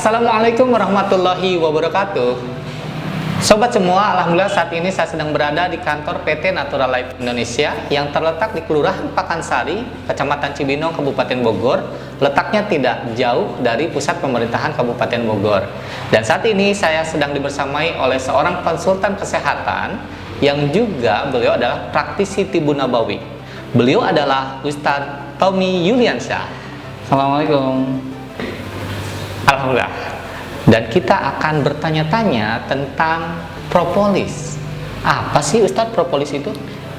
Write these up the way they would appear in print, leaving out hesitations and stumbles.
Assalamualaikum warahmatullahi wabarakatuh. Sobat semua, alhamdulillah saat ini saya sedang berada di kantor PT Natural Life Indonesia yang terletak di Kelurahan Pakansari, Kecamatan Cibinong, Kabupaten Bogor. Letaknya tidak jauh dari pusat pemerintahan Kabupaten Bogor. Dan saat ini saya sedang dibersamai oleh seorang konsultan kesehatan yang juga beliau adalah praktisi Tibun Nabawi. Beliau adalah Ustadz Tommy Yuliansyah. Assalamualaikum. Alhamdulillah. Dan kita akan bertanya-tanya tentang propolis. Apa sih Ustadz propolis itu?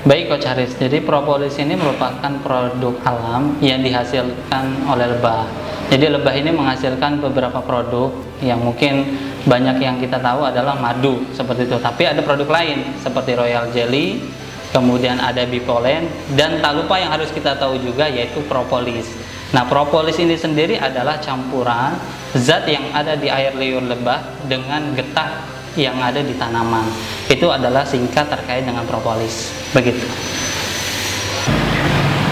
Baik Coach Haris, jadi propolis ini merupakan produk alam yang dihasilkan oleh lebah. Jadi lebah ini menghasilkan beberapa produk yang mungkin banyak yang kita tahu adalah madu seperti itu. Tapi ada produk lain seperti royal jelly, kemudian ada bipolen, dan tak lupa yang harus kita tahu juga yaitu propolis. Nah, propolis ini sendiri adalah campuran zat yang ada di air liur lebah dengan getah yang ada di tanaman. Itu adalah singkat terkait dengan propolis. Begitu.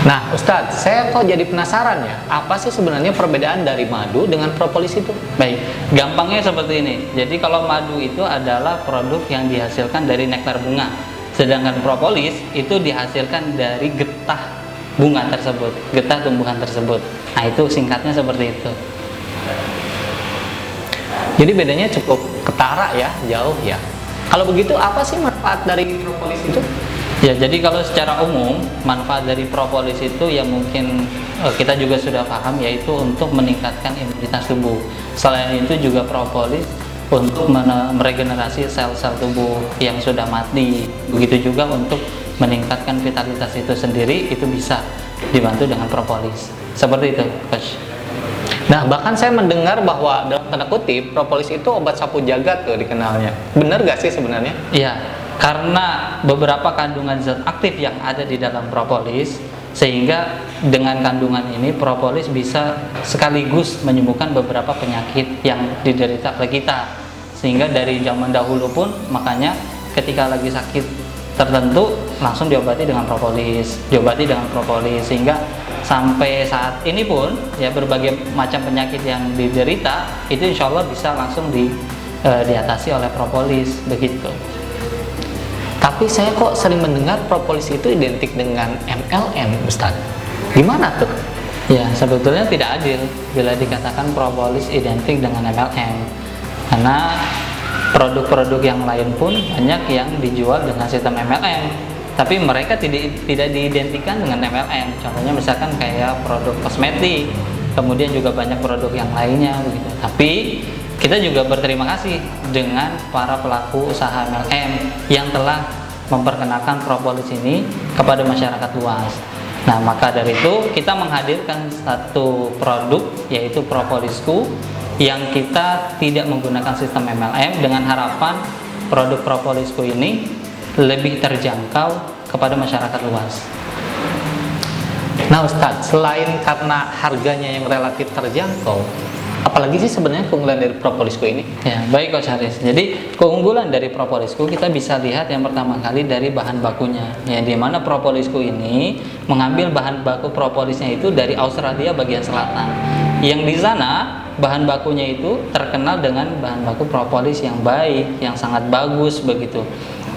Nah, Ustadz, saya kok jadi penasaran ya, apa sih sebenarnya perbedaan dari madu dengan propolis itu? Baik, gampangnya seperti ini. Jadi kalau madu itu adalah produk yang dihasilkan dari nektar bunga. Sedangkan propolis itu dihasilkan dari getah bunga tersebut, getah tumbuhan tersebut. Nah, itu singkatnya seperti itu. Jadi bedanya cukup ketara ya, jauh ya. Kalau begitu apa sih manfaat dari propolis itu? Ya, jadi kalau secara umum manfaat dari propolis itu ya mungkin kita juga sudah paham, yaitu untuk meningkatkan imunitas tubuh. Selain itu juga propolis untuk meregenerasi sel-sel tubuh yang sudah mati. Begitu juga untuk meningkatkan vitalitas itu sendiri, itu bisa dibantu dengan propolis. Seperti itu, Coach. Nah, bahkan saya mendengar bahwa dalam tanda kutip propolis itu obat sapu jagat tuh dikenalnya. Benar gak sih sebenarnya? Iya, karena beberapa kandungan zat aktif yang ada di dalam propolis, sehingga dengan kandungan ini propolis bisa sekaligus menyembuhkan beberapa penyakit yang diderita oleh kita. Sehingga dari zaman dahulu pun makanya ketika lagi sakit tertentu langsung diobati dengan propolis, sehingga sampai saat ini pun ya berbagai macam penyakit yang diderita itu insya Allah bisa langsung diatasi oleh propolis, begitu. Tapi saya kok sering mendengar propolis itu identik dengan MLM, Ustaz. Gimana tuh? Ya, sebetulnya tidak adil bila dikatakan propolis identik dengan MLM, karena produk-produk yang lain pun banyak yang dijual dengan sistem MLM, tapi mereka tidak diidentikan dengan MLM. Contohnya misalkan kayak produk kosmetik, kemudian juga banyak produk yang lainnya begitu. Tapi kita juga berterima kasih dengan para pelaku usaha MLM yang telah memperkenalkan propolis ini kepada masyarakat luas. Nah, maka dari itu kita menghadirkan satu produk yaitu Propolisku yang kita tidak menggunakan sistem MLM, dengan harapan produk Propolisku ini lebih terjangkau kepada masyarakat luas. Nah, Ustadz, selain karena harganya yang relatif terjangkau, apalagi sih sebenarnya keunggulan dari Propolisku ini? Ya, baik Coach Haris. Jadi keunggulan dari Propolisku kita bisa lihat yang pertama kali dari bahan bakunya. Ya, di mana Propolisku ini mengambil bahan baku propolisnya itu dari Australia bagian selatan. Yang di sana bahan bakunya itu terkenal dengan bahan baku propolis yang baik, yang sangat bagus begitu.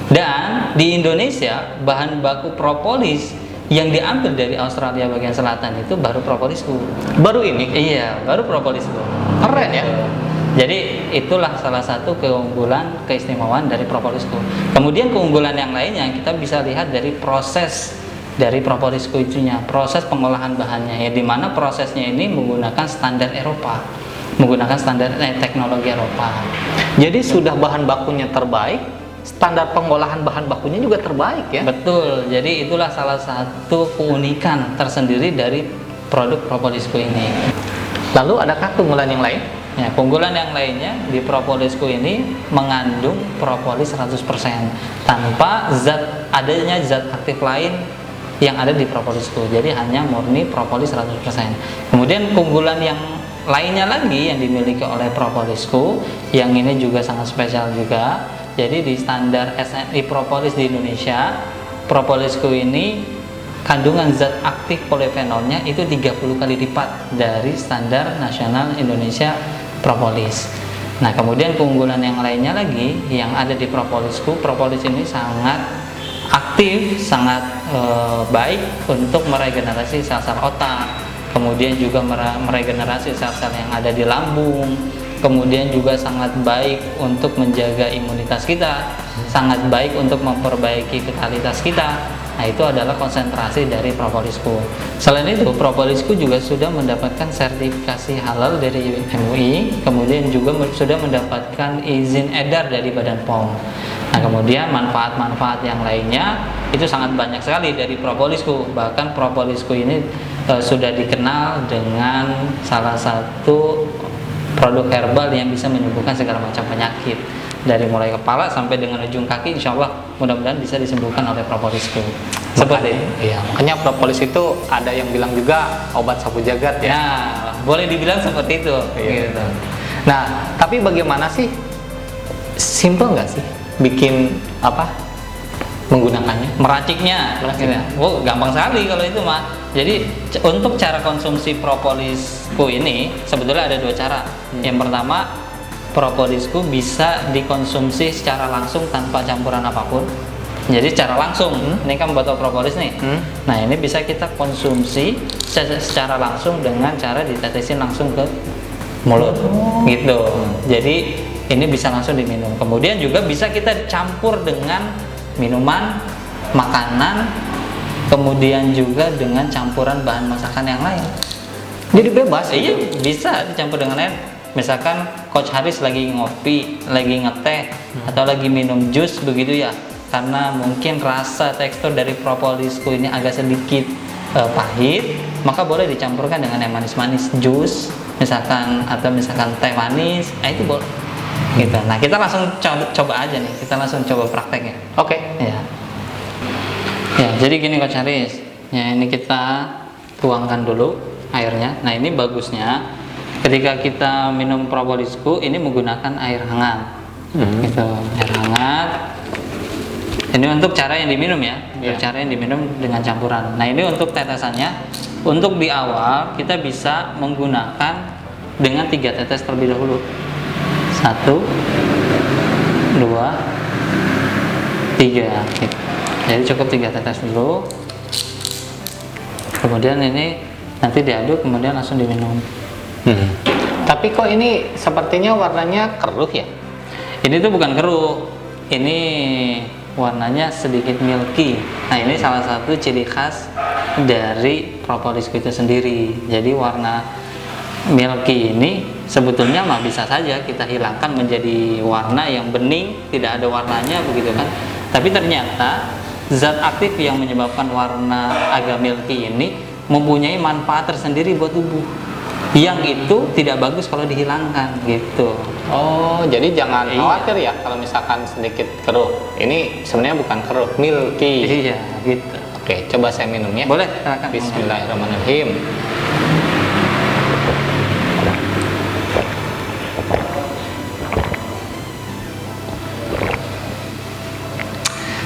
Dan di Indonesia bahan baku propolis yang diambil dari Australia bagian selatan itu baru Propolisku. Baru ini? Iya, baru Propolisku. Keren ya? Jadi itulah salah satu keunggulan, keistimewaan dari Propolisku. Kemudian keunggulan yang lainnya kita bisa lihat dari proses dari Propolisku itunya, proses pengolahan bahannya, ya, di mana prosesnya ini menggunakan standar Eropa, menggunakan standar teknologi Eropa. Jadi sudah bahan bakunya terbaik, standar pengolahan bahan bakunya juga terbaik ya? Betul. Jadi itulah salah satu keunikan tersendiri dari produk Propolisku ini. Lalu adakah keunggulan yang lain? Ya, keunggulan yang lainnya di Propolisku ini mengandung propolis 100% tanpa adanya zat aktif lain yang ada di Propolisku. Jadi hanya murni propolis 100%. Kemudian keunggulan yang lainnya lagi yang dimiliki oleh Propolisku, yang ini juga sangat spesial juga. Jadi di standar SNI propolis di Indonesia, Propolisku ini kandungan zat aktif polifenolnya itu 30 kali lipat dari standar nasional Indonesia propolis. Nah, kemudian keunggulan yang lainnya lagi yang ada di propolisku, propolis ini sangat aktif, sangat baik untuk meregenerasi sel-sel otak, kemudian juga meregenerasi sel-sel yang ada di lambung, kemudian juga sangat baik untuk menjaga imunitas kita, sangat baik untuk memperbaiki vitalitas kita. Nah, itu adalah konsentrasi dari propolisku. Selain itu, propolisku juga sudah mendapatkan sertifikasi halal dari MUI, kemudian juga sudah mendapatkan izin edar dari Badan POM. Nah, kemudian manfaat-manfaat yang lainnya itu sangat banyak sekali dari propolisku. Bahkan propolisku ini sudah dikenal dengan salah satu produk herbal yang bisa menyembuhkan segala macam penyakit, dari mulai kepala sampai dengan ujung kaki. Insya Allah mudah-mudahan bisa disembuhkan oleh propolisku. Seperti iya, makanya propolis itu ada yang bilang juga obat sapu jagat ya. Nah, boleh dibilang seperti itu. Iya. Gitu. Nah, tapi bagaimana sih? Simple nggak sih bikin menggunakannya? Meraciknya, gitu. Oh, gampang sekali kalau itu mah. Jadi untuk cara konsumsi propolisku ini sebetulnya ada 2 cara. Yang pertama, propolisku bisa dikonsumsi secara langsung tanpa campuran apapun. Jadi secara langsung, ini kan botol propolis nih. Nah, ini bisa kita konsumsi secara langsung dengan cara ditetesin langsung ke mulut, gitu. Jadi ini bisa langsung diminum. Kemudian juga bisa kita campur dengan minuman, makanan, kemudian juga dengan campuran bahan masakan yang lain. Jadi bebas. Iya, bisa dicampur dengan lain. Misalkan Coach Haris lagi ngopi, lagi ngeteh, atau lagi minum jus begitu ya, karena mungkin rasa tekstur dari propolisku ini agak sedikit pahit, maka boleh dicampurkan dengan yang manis-manis, jus misalkan, atau misalkan teh manis. Nah, itu boleh gitu. Nah, kita langsung coba aja nih, kita langsung coba prakteknya. Oke. Ya, jadi gini Coach Haris, ya ini kita tuangkan dulu airnya. Nah, ini bagusnya ketika kita minum propolisku ini menggunakan air hangat, gitu, air hangat. Ini untuk cara yang diminum ya, untuk cara yang diminum dengan campuran. Nah, ini untuk tetesannya. Untuk di awal kita bisa menggunakan dengan 3 tetes terlebih dahulu. 1, 2, 3. Gitu. Jadi cukup 3 tetes dulu. Kemudian ini nanti diaduk, kemudian langsung diminum. Tapi kok ini sepertinya warnanya keruh ya? Ini tuh bukan keruh, ini warnanya sedikit milky. Nah, ini salah satu ciri khas dari propolisku itu sendiri. Jadi warna milky ini sebetulnya mah bisa saja kita hilangkan menjadi warna yang bening, tidak ada warnanya begitu kan. Tapi ternyata zat aktif yang menyebabkan warna agak milky ini mempunyai manfaat tersendiri buat tubuh, yang itu tidak bagus kalau dihilangkan gitu. Oh, jadi jangan khawatir ya kalau misalkan sedikit keruh. Ini sebenarnya bukan keruh, milky. Iya, gitu. Oke, coba saya minum ya. Boleh, silakan. Bismillahirrahmanirrahim.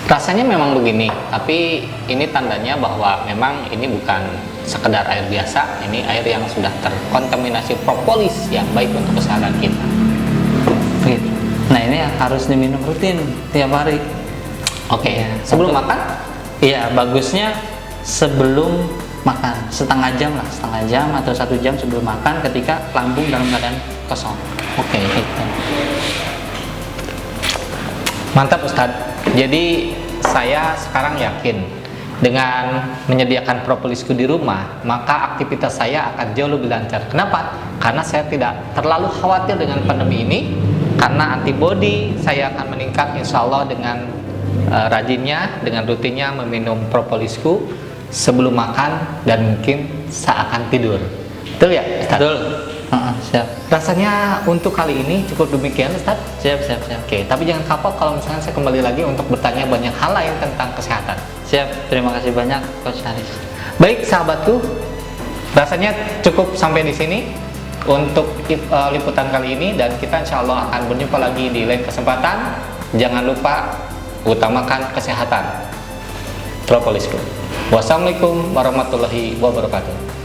Rasanya memang begini, tapi ini tandanya bahwa memang ini bukan sekedar air biasa, ini air yang sudah terkontaminasi propolis yang baik untuk kesehatan kita. Gitu. Nah, ini harus diminum rutin tiap hari. Oke, sebelum makan? Iya, bagusnya sebelum makan, setengah jam atau 1 jam sebelum makan ketika lambung dalam keadaan kosong. Oke. Gitu. Mantap Ustadz. Jadi saya sekarang yakin dengan menyediakan propolisku di rumah, maka aktivitas saya akan jauh lebih lancar. Kenapa? Karena saya tidak terlalu khawatir dengan pandemi ini, karena antibodi saya akan meningkat insya Allah dengan rajinnya, dengan rutinnya meminum propolisku sebelum makan dan mungkin saat akan tidur. Betul ya Ustadz? Betul. Siap. Rasanya untuk kali ini cukup demikian Ustadz. Siap. Oke, tapi jangan kapok kalau misalnya saya kembali lagi untuk bertanya banyak hal lain tentang kesehatan. Siap. Terima kasih banyak Coach Haris. Baik sahabatku, rasanya cukup sampai di sini untuk liputan kali ini, dan kita insya Allah akan berjumpa lagi di lain kesempatan. Jangan lupa utamakan kesehatan. Propolisku. Wassalamualaikum warahmatullahi wabarakatuh.